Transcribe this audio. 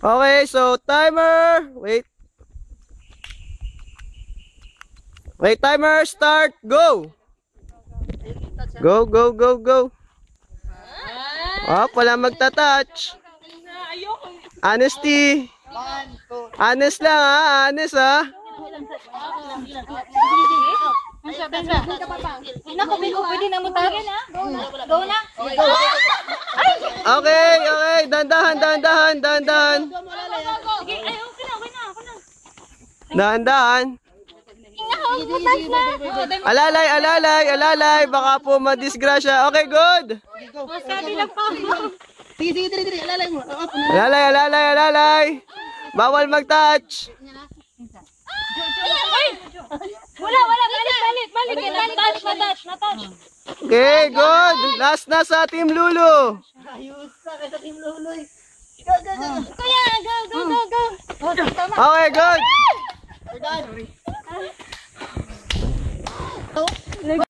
Okay, so timer. Wait. Wait, timer, start, go. Go, go, go, go. Oh, wala magta-touch. Honesty. Honest lang ha, honest ha. Pwede na mutagin ha. Go na. Okay, okay, dandahan, dandahan, dandahan. Sige, ay, okay na. Dahan-dahan. Alalay, alalay, alalay. Baka po madisgrasya. Okay, good. Masabi lang po. Sige, dali, alalay mo. Alalay, alalay, alalay. Bawal mag-touch. Wala. Balik. Na-touch. Okay, good. Last na sa Team Lulu. Ayos ka sa Team Luloy. Kuya, go. Okay, good. We're done.